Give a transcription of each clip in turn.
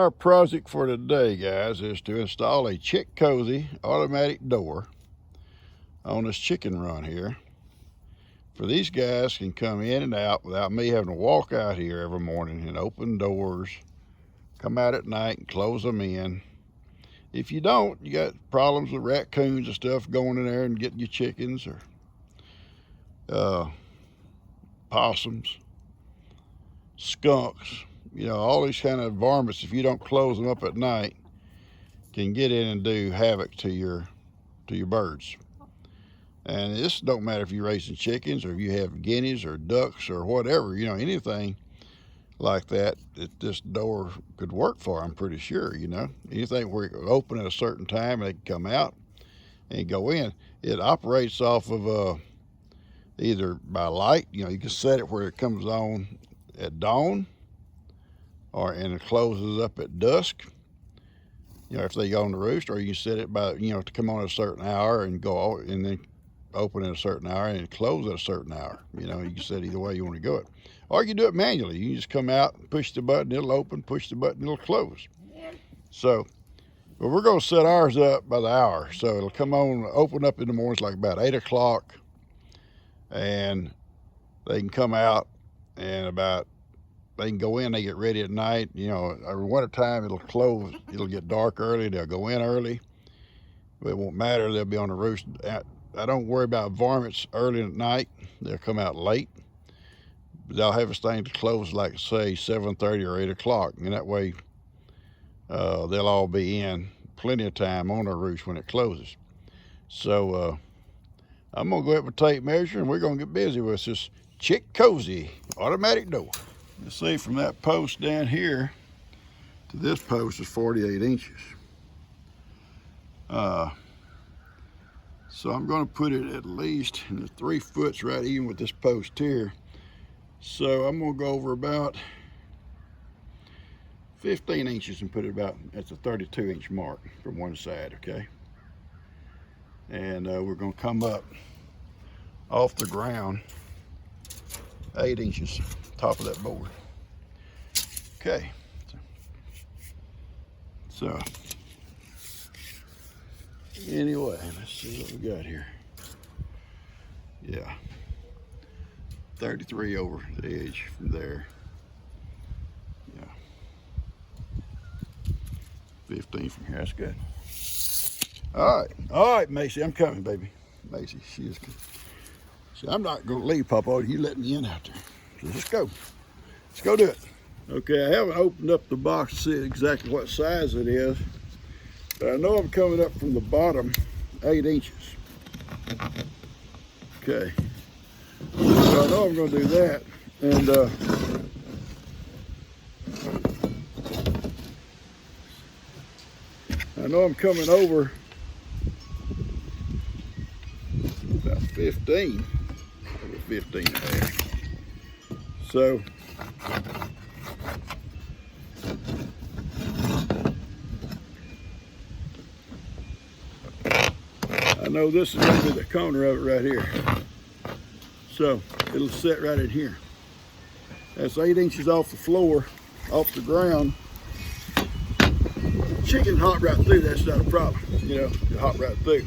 Our project for today, guys, is to install a Chick Cozey automatic door on this chicken run here. For these guys can come in and out without me having to walk out here every morning and open doors, come out at night and close them in. If you don't, you got problems with raccoons and stuff going in there and getting your chickens, or possums, skunks, all these kind of varmints, if you don't close them up at night, can get in and do havoc to your birds. And this don't matter if you're raising chickens or if you have guineas or ducks or whatever, anything like that, this door could work for, I'm pretty sure, Anything where it could open at a certain time and they can come out and go in. It operates off of either by light, you can set it where it comes on at dawn, and it closes up at dusk, if they go on the roost, or you can set it by, to come on at a certain hour and go, and then open at a certain hour and close at a certain hour. You can set either way you want to go it. Or you can do it manually. You can just come out and push the button, it'll open, push the button, it'll close. So, but we're going to set ours up by the hour. So it'll come on, open up in the mornings like about 8 o'clock, and they can come out and they can go in, they get ready at night. Over winter time, it'll close, it'll get dark early, they'll go in early. But it won't matter, they'll be on the roost. I don't worry about varmints early at night. They'll come out late. But they'll have this thing to close like, say, 7:30 or 8 o'clock. And that way, they'll all be in plenty of time on their roost when it closes. So I'm going to go up with a tape measure, and we're going to get busy with this Chick Cozey automatic door. Let's see, from that post down here to this post is 48 inches. So I'm going to put it at least in the 3 foot's right even with this post here. So I'm going to go over about 15 inches and put it about at the 32-inch mark from one side, okay? And we're going to come up off the ground 8 inches, top of that board. Okay. So anyway, let's see what we got here. Yeah, 33 over the edge from there. Yeah, 15 from here. That's good. All right, Macy, I'm coming, baby. Macy, she is good. See, I'm not going to leave, Papa. You let me in out there. So let's go. Let's go do it. Okay, I haven't opened up the box to see exactly what size it is, but I know I'm coming up from the bottom 8 inches. Okay, so I know I'm going to do that, and I know I'm coming over about 15, over 15 and a half. So I know this is going to be the corner of it right here. So it'll sit right in here. That's 8 inches off the floor, off the ground. The chicken hop right through, that's not a problem. You hop right through.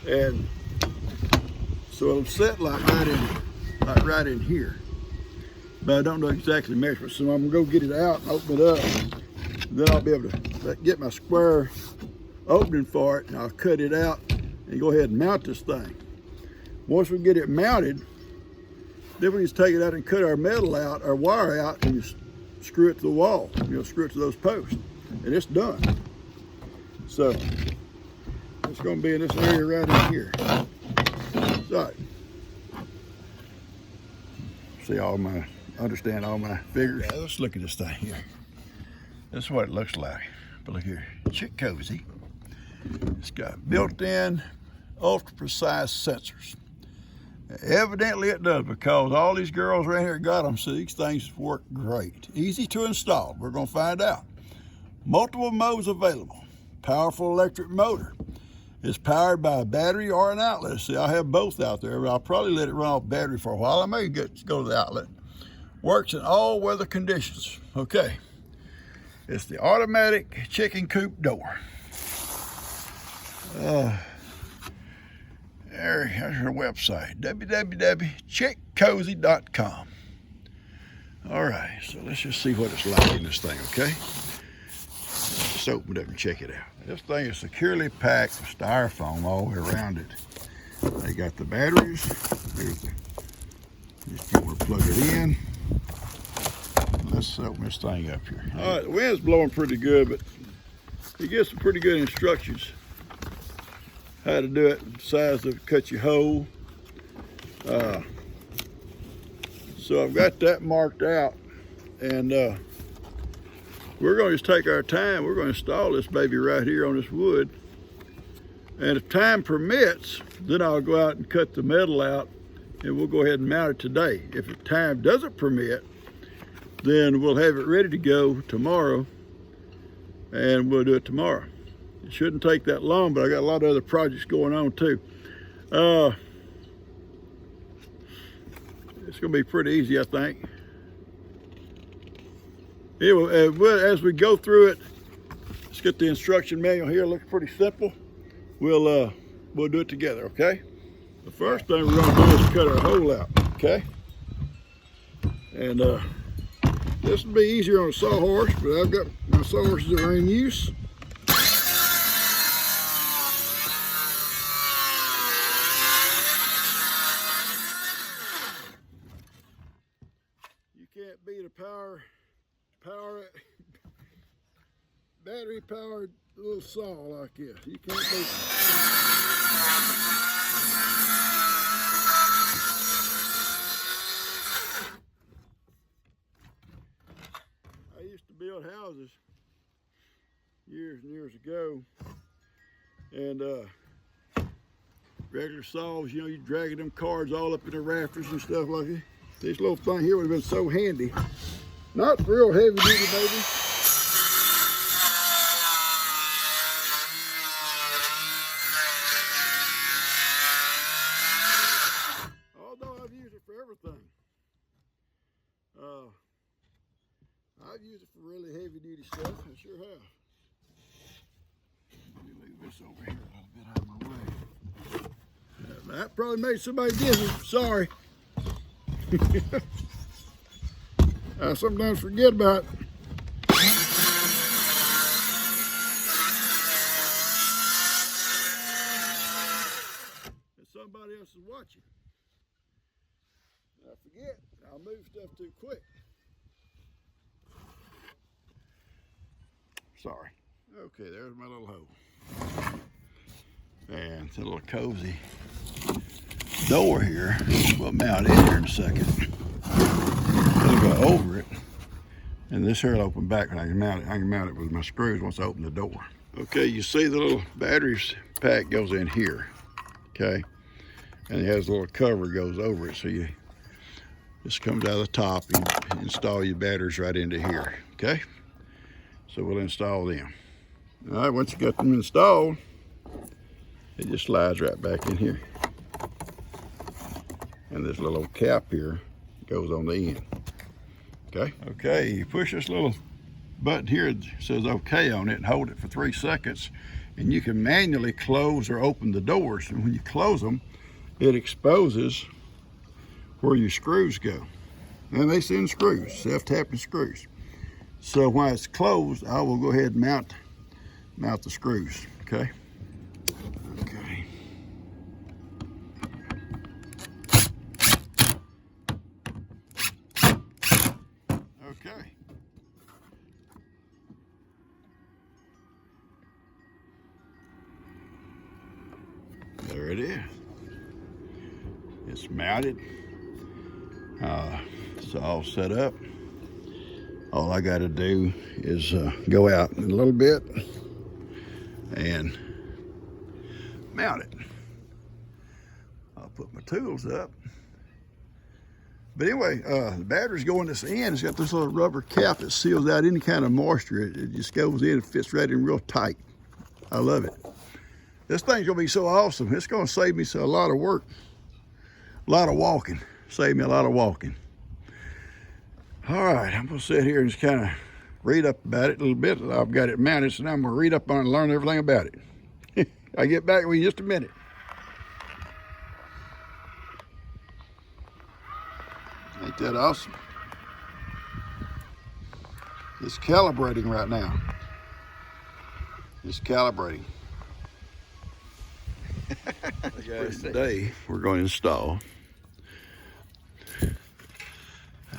And so it'll sit like right in here. But I don't know exactly the measurement, so I'm gonna go get it out and open it up. And then I'll be able to get my square opening for it, and I'll cut it out and go ahead and mount this thing. Once we get it mounted, then we just take it out and cut our metal out, our wire out, and just screw it to the wall. Screw it to those posts, and it's done. So it's gonna be in this area right in here. So see understand all my figures. Yeah, let's look at this thing here. This is what it looks like. But look here, Chick Cozey. It's got built-in ultra-precise sensors. Evidently it does, because all these girls right here got them, so these things work great. Easy to install, we're gonna find out. Multiple modes available. Powerful electric motor. It's powered by a battery or an outlet. See, I have both out there, but I'll probably let it run off battery for a while. I may go to the outlet. Works in all weather conditions. Okay. It's the automatic chicken coop door. There's her website, www.chickcozey.com. All right, so let's just see what it's like in this thing, okay? Let's open it up and check it out. This thing is securely packed with styrofoam all the way around it. They got the batteries. Just want to plug it in. Let's open this thing up here. All right, the wind's blowing pretty good, but you get some pretty good instructions how to do it, size to cut your hole. So I've got that marked out, and we're going to just take our time. We're going to install this baby right here on this wood, and if time permits, then I'll go out and cut the metal out, and we'll go ahead and mount it today. If time doesn't permit, then we'll have it ready to go tomorrow, and we'll do it tomorrow. It shouldn't take that long, but I got a lot of other projects going on too. It's gonna be pretty easy, I think. Anyway, as we go through it, let's get the instruction manual here. It looks pretty simple. We'll do it together, okay? The first thing we're gonna do is cut our hole out, okay? And this will be easier on a sawhorse, but I've got my sawhorses that are in use. You can't beat a battery powered little saw like this. You can't beat it. I used to build houses years and years ago, and regular saws, you know, you dragging them cards all up in the rafters and stuff like that. This little thing here would have been so handy. Not real heavy duty, baby. Although I've used it for everything. I've used it for really heavy duty stuff. I sure have. Let me leave this over here a little bit out of my way. That probably made somebody dizzy. Sorry. I sometimes forget about it. And somebody else is watching. I forget. I'll move stuff too quick. Sorry. Okay, there's my little hole. And it's a little Cozey door here. We'll mount it here in a second. It'll go over it, and this here will open back, and I can mount it with my screws once I open the door. Okay, you see the little batteries pack goes in here, okay, and it has a little cover goes over it, so you just comes out of the top and you install your batteries right into here, okay. So we'll install them. All right, once you got them installed, it just slides right back in here. And this little cap here goes on the end. Okay? Okay, you push this little button here that says okay on it and hold it for 3 seconds, and you can manually close or open the doors. And when you close them, it exposes where your screws go. And they send screws, self-tapping screws. So when it's closed, I will go ahead and mount the screws, okay? Okay. Okay. There it is. It's mounted. It's all set up. All I got to do is go out a little bit and mount it. I'll put my tools up. But anyway, the batteries go in this end. It's got this little rubber cap that seals out any kind of moisture. It just goes in and fits right in real tight. I love it. This thing's gonna be so awesome. It's gonna save me a lot of work, a lot of walking. Save me a lot of walking. All right, I'm gonna sit here and just kind of read up about it a little bit. I've got it mounted, so now I'm gonna read up on it and learn everything about it. I'll get back with you in just a minute. Ain't that awesome? It's calibrating right now. It's calibrating. Today we're going to install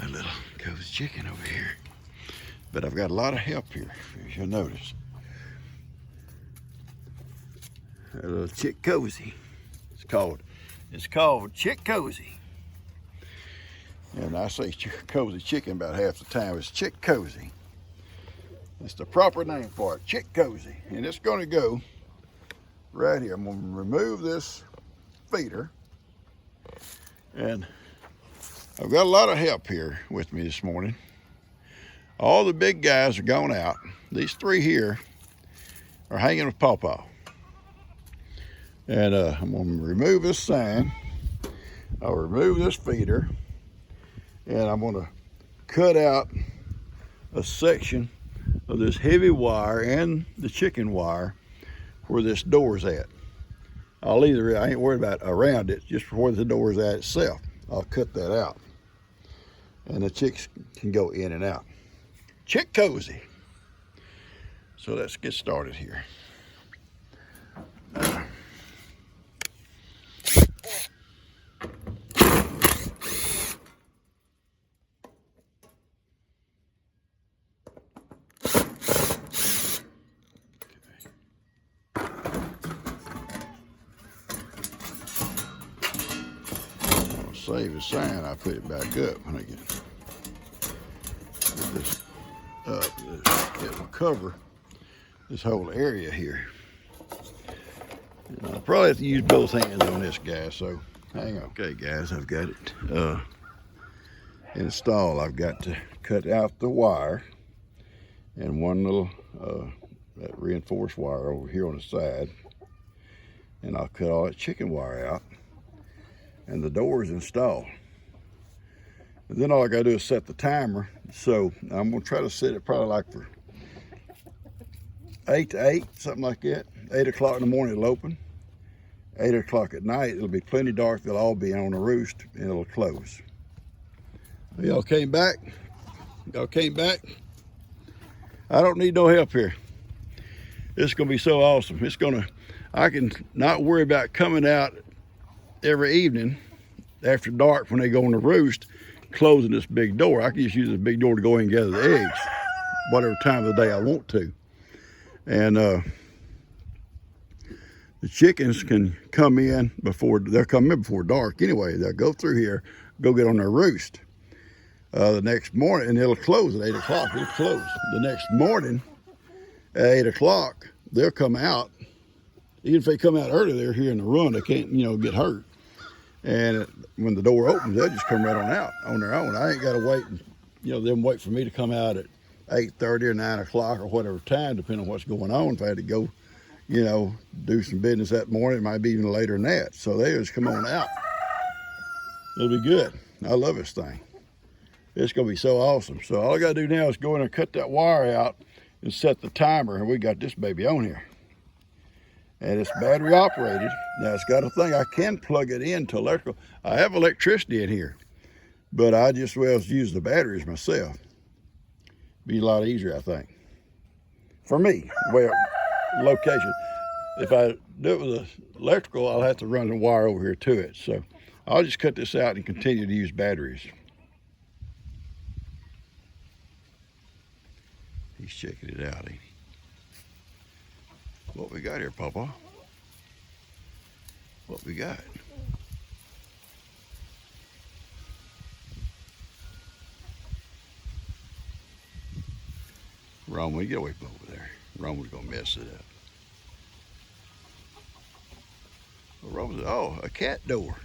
a little Cozey chicken over here. But I've got a lot of help here, as you'll notice. A little chick Cozey. It's called chick Cozey. And I say Cozey chicken about half the time. It's chick Cozey. It's the proper name for it, chick Cozey. And it's going to go right here. I'm going to remove this feeder. And I've got a lot of help here with me this morning. All the big guys are gone out. These three here are hanging with Pawpaw. And I'm going to remove this sign. I'll remove this feeder. And I'm going to cut out a section of this heavy wire and the chicken wire where this door's at. I ain't worried about around it, just where the door's at itself. I'll cut that out. And the chicks can go in and out. Chick Cozey. So let's get started here. Save the sign, I put it back up when I get this up. It will cover this whole area here. And I'll probably have to use both hands on this guy, so hang on. Okay guys, I've got it installed. I've got to cut out the wire and one little that reinforced wire over here on the side, and I'll cut all that chicken wire out. And the door is installed. And then all I gotta do is set the timer. So I'm gonna try to set it probably like for 8 to 8, something like that. 8 o'clock in the morning it'll open. 8 o'clock at night, it'll be plenty dark. They'll all be on the roost and it'll close. Y'all came back? Y'all came back? I don't need no help here. It's gonna be so awesome. I can not worry about coming out every evening after dark when they go on the roost, closing this big door. I can just use this big door to go in and gather the eggs, whatever time of the day I want to. And the chickens can come in they'll come in before dark anyway. They'll go through here, go get on their roost. The next morning, and it'll close at 8 o'clock, it'll close. The next morning at 8 o'clock, they'll come out. Even if they come out early, they're here in the run, they can't, get hurt. And when the door opens, they'll just come right on out on their own. I ain't got to wait, them wait for me to come out at 8:30 or 9 o'clock or whatever time, depending on what's going on. If I had to go, do some business that morning, it might be even later than that. So they just come on out. It'll be good. I love this thing. It's going to be so awesome. So all I got to do now is go in and cut that wire out and set the timer, and we got this baby on here. And it's battery operated. Now it's got a thing, I can plug it into electrical. I have electricity in here, but I just use the batteries myself. Be a lot easier, I think. For me, location. If I do it with electrical, I'll have to run the wire over here to it. So I'll just cut this out and continue to use batteries. He's checking it out, ain't he? What we got here, Papa? What we got? Roman, get away from over there. Roman's gonna mess it up. Oh, a cat door.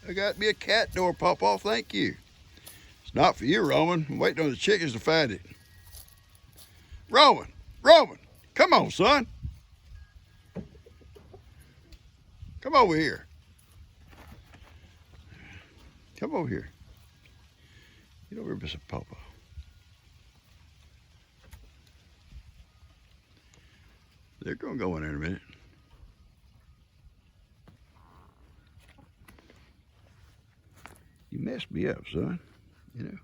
I got me a cat door, Papa. Thank you. It's not for you, Roman. I'm waiting on the chickens to find it. Roman, come on, son. Come over here. Come over here. Get over here, Mr. Papa. They're gonna go in there in a minute. You messed me up, son. You know.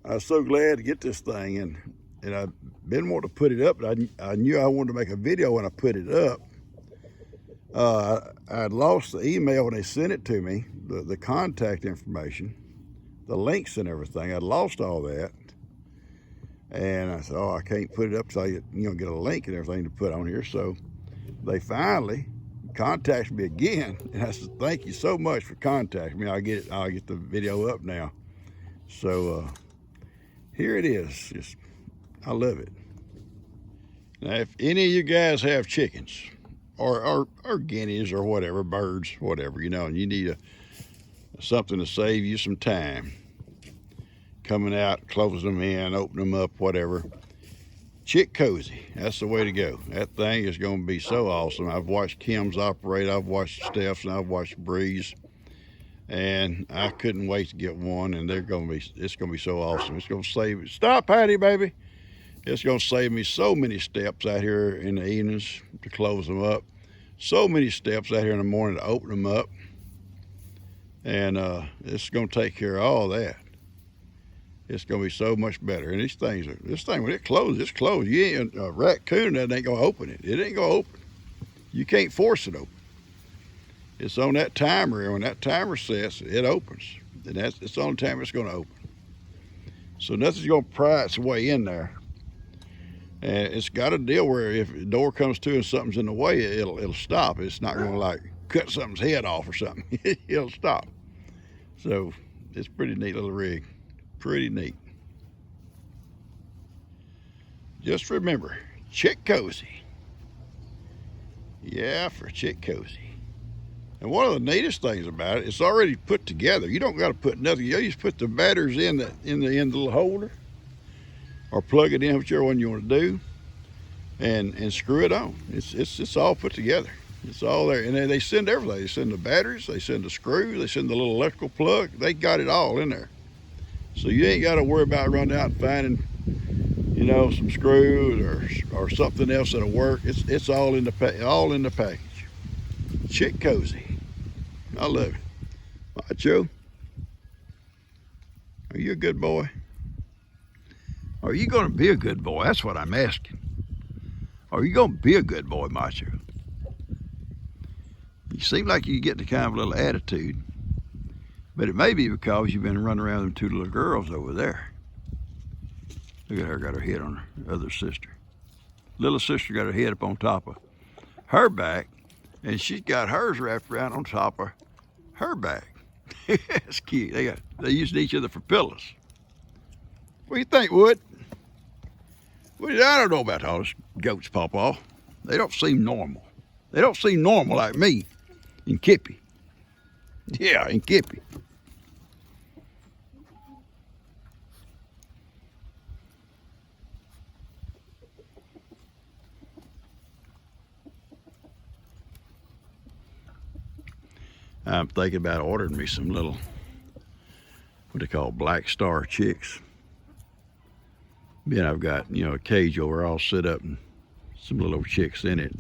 I was so glad to get this thing, and I've been wanting to put it up, but I knew I wanted to make a video when I put it up. I lost the email when they sent it to me, the contact information, the links and everything. I'd lost all that. And I said, oh, I can't put it up so I get a link and everything to put on here. So they finally contacted me again, and I said, thank you so much for contacting me. I'll get the video up now. So here it is. I love it. Now, if any of you guys have chickens or guineas or whatever, birds, whatever, and you need something to save you some time, coming out, closing them in, open them up, whatever. Chick Cozey, that's the way to go. That thing is going to be so awesome. I've watched Kim's operate, I've watched Steph's, and I've watched Bree's, and I couldn't wait to get one. And it's going to be so awesome. It's going to save me. Stop, Patty, baby. It's going to save me so many steps out here in the evenings to close them up. So many steps out here in the morning to open them up, and it's going to take care of all that. It's going to be so much better. And this thing, when it closes, it's closed. You ain't a raccoon that ain't going to open it. It ain't going to open. You can't force it open. It's on that timer, and when that timer sets, it opens. And it's the only time it's going to open. So nothing's going to pry its way in there. And it's got a deal where if the door comes to and something's in the way, it'll stop. It's not going to like cut something's head off or something. It'll stop. So it's a pretty neat little rig. Pretty neat. Just remember, Chick Cozey. Yeah, for Chick Cozey. And one of the neatest things about it, it's already put together. You don't got to put nothing. You just put the batteries in the little holder, or plug it in, whichever one you want to do, and screw it on. It's all put together. It's all there. And then they send everything. They send the batteries, they send the screws, they send the little electrical plug. They got it all in there. So you ain't got to worry about running out and finding, some screws or something else that'll work. It's all in the package. Chick Cozey. I love it. Macho, are you a good boy? Are you going to be a good boy? That's what I'm asking. Are you going to be a good boy, Macho? You seem like you get the kind of little attitude. But it may be because you've been running around them two little girls over there. Look at her, got her head on her other sister. Little sister got her head up on top of her back, and she's got hers wrapped around on top of her back. It's cute. They using each other for pillows. What do you think, Wood? Well, I don't know about all this goats, Pawpaw. They don't seem normal. They don't seem normal like me and Kippy. Yeah, and Kippy. I'm thinking about ordering me some little, what they call black star chicks. Then I've got, a cage over all set up and some little chicks in it.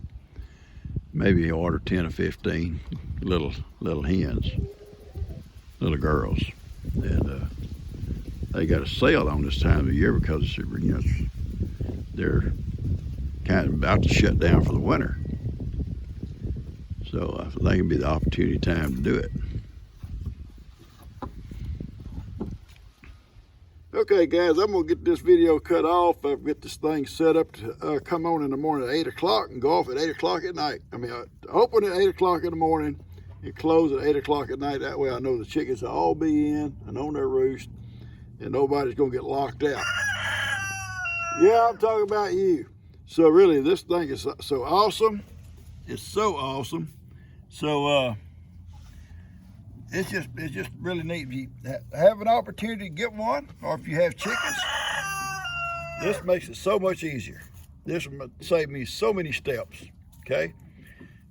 Maybe order 10 or 15 little hens, little girls. And they got a sale on this time of the year because they're kind of about to shut down for the winter. So I think it'd be the opportunity time to do it. Okay, guys, I'm gonna get this video cut off. I've got this thing set up to come on in the morning at 8 o'clock and go off at 8 o'clock at night. Open at 8 o'clock in the morning and close at 8 o'clock at night. That way I know the chickens will all be in and on their roost and nobody's gonna get locked out. Yeah, I'm talking about you. So really, this thing is so awesome. It's so awesome. So it's just really neat. If you have an opportunity to get one, or if you have chickens, this makes it so much easier. This will save me so many steps. Okay,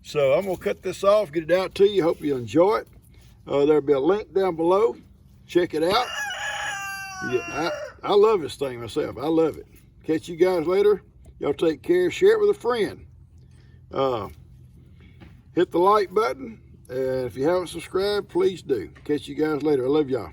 so I'm gonna cut this off, get it out to you. Hope you enjoy it. There'll be a link down below. Check it out. Yeah, I love this thing myself. I love it. Catch you guys later. Y'all take care. Share it with a friend. Hit the like button. And if you haven't subscribed, please do. Catch you guys later. I love y'all.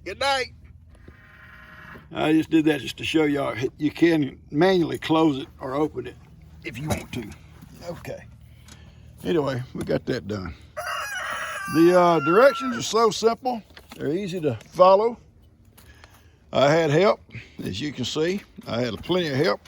Good night. I just did that just to show y'all you can manually close it or open it if you want to. Okay. Anyway, we got that done. The directions are so simple. They're easy to follow. I had help, as you can see. I had plenty of help.